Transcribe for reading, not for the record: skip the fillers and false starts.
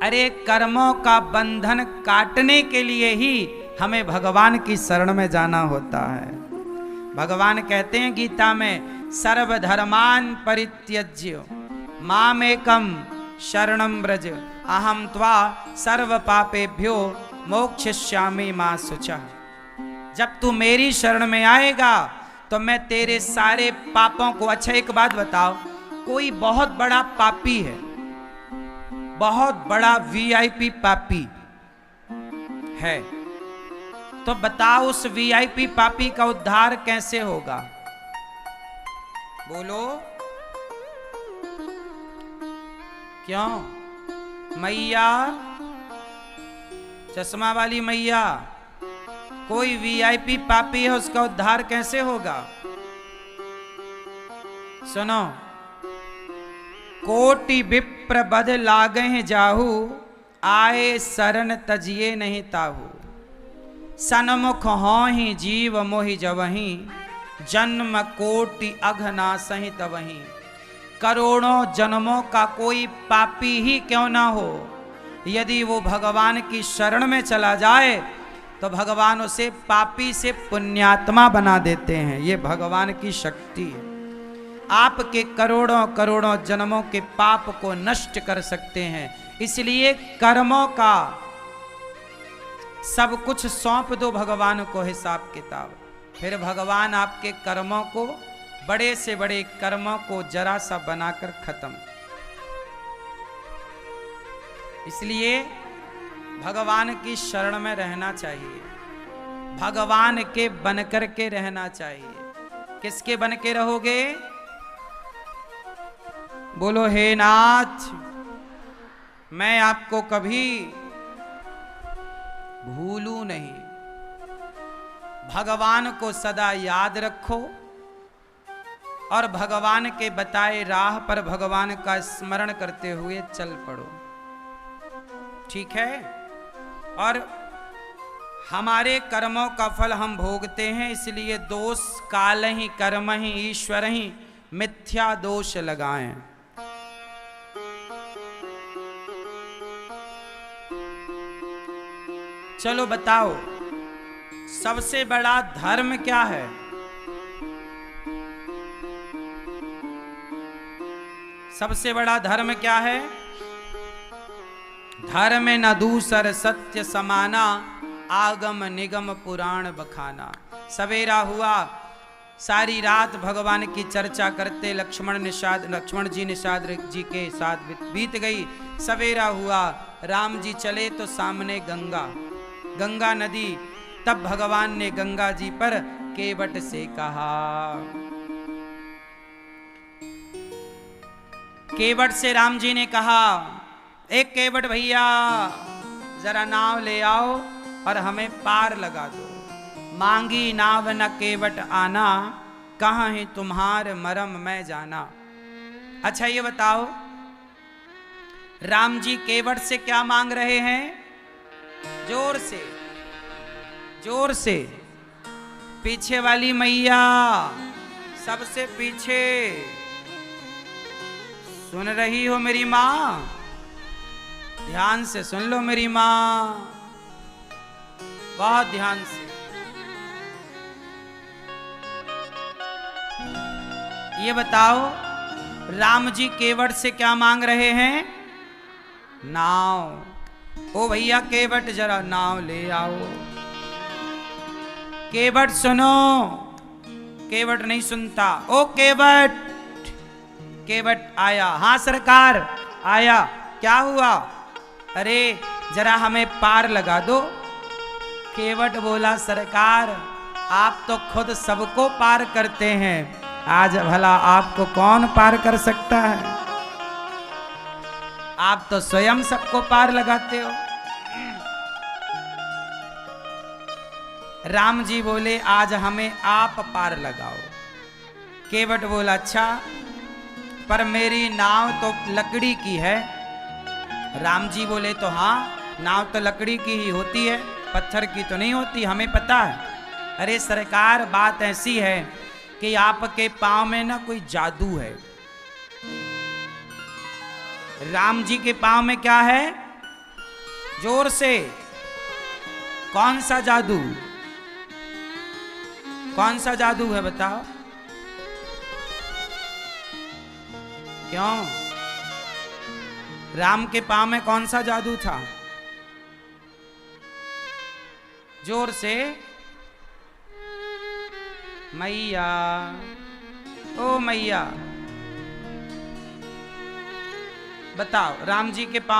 अरे कर्मों का बंधन काटने के लिए ही हमें भगवान की शरण में जाना होता है। भगवान कहते हैं गीता में, सर्वधर्मान परित्यज्य मामेकम शरणं व्रज अहम त्वा सर्व पापेभ्यो मोक्षयिष्यामि मा शुचः। जब तू मेरी शरण में आएगा तो मैं तेरे सारे पापों को। अच्छा एक बात बताओ, कोई बहुत बड़ा पापी है, बहुत बड़ा वीआईपी पापी है, तो बताओ उस वीआईपी पापी का उद्धार कैसे होगा? बोलो क्यों? मैया, चश्मा वाली मैया, कोई वीआईपी पापी है, उसका उद्धार कैसे होगा? सुनो, कोटि विप्र बध लागे जाहू, आए शरण तजिए नहीं ताहू। सन्मुख हों ही जीव मोहि जवहीं, जन्म कोटि अघना सही तवहीं। करोड़ों जन्मों का कोई पापी ही क्यों ना हो, यदि वो भगवान की शरण में चला जाए तो भगवान उसे पापी से पुण्यात्मा बना देते हैं। ये भगवान की शक्ति है। आपके करोड़ों करोड़ों जन्मों के पाप को नष्ट कर सकते हैं। इसलिए कर्मों का सब कुछ सौंप दो भगवान को, हिसाब किताब। फिर भगवान आपके कर्मों को, बड़े से बड़े कर्मों को जरा सा बनाकर खत्म। इसलिए भगवान की शरण में रहना चाहिए, भगवान के बनकर के रहना चाहिए। किसके बन के रहोगे? बोलो हे नाथ, मैं आपको कभी भूलूं नहीं। भगवान को सदा याद रखो और भगवान के बताए राह पर भगवान का स्मरण करते हुए चल पड़ो, ठीक है? और हमारे कर्मों का फल हम भोगते हैं, इसलिए दोष काल ही कर्म ही ईश्वर ही मिथ्या दोष लगाएं। चलो बताओ, सबसे बड़ा धर्म क्या है? सबसे बड़ा धर्म क्या है? धर्म न दूसर सत्य समाना, आगम निगम पुराण बखाना। सवेरा हुआ, सारी रात भगवान की चर्चा करते लक्ष्मण जी निषाद जी के साथ बीत गई। सवेरा हुआ, राम जी चले तो सामने गंगा नदी। तब भगवान ने गंगा जी पर केवट से कहा, केवट से राम जी ने कहा, एक केवट भैया जरा नाव ले आओ और हमें पार लगा दो। मांगी नाव न केवट आना, कहाँ है तुम्हार मरम मैं जाना। अच्छा ये बताओ, राम जी केवट से क्या मांग रहे हैं? जोर से, जोर से। पीछे वाली मैया, सबसे पीछे, सुन रही हो मेरी माँ? ध्यान से सुन लो मेरी माँ, बहुत ध्यान से। ये बताओ, राम जी केवट से क्या मांग रहे हैं? नाव। ओ भैया केवट जरा नाव ले आओ। केवट सुनो। केवट नहीं सुनता। ओ केवट। केवट आया। हाँ सरकार आया। क्या हुआ? अरे जरा हमें पार लगा दो। केवट बोला, सरकार आप तो खुद सबको पार करते हैं, आज भला आपको कौन पार कर सकता है? आप तो स्वयं सबको पार लगाते हो। राम जी बोले, आज हमें आप पार लगाओ। केवट बोला, अच्छा पर मेरी नाव तो लकड़ी की है। राम जी बोले, तो हाँ नाव तो लकड़ी की ही होती है, पत्थर की तो नहीं होती, हमें पता है। अरे सरकार बात ऐसी है कि आपके पांव में ना कोई जादू है। राम जी के पांव में क्या है? जोर से। कौन सा जादू? कौन सा जादू है बताओ? क्यों? राम के पांव में कौन सा जादू था? जोर से। मैया, ओ मैया, बताओ राम जी के पांव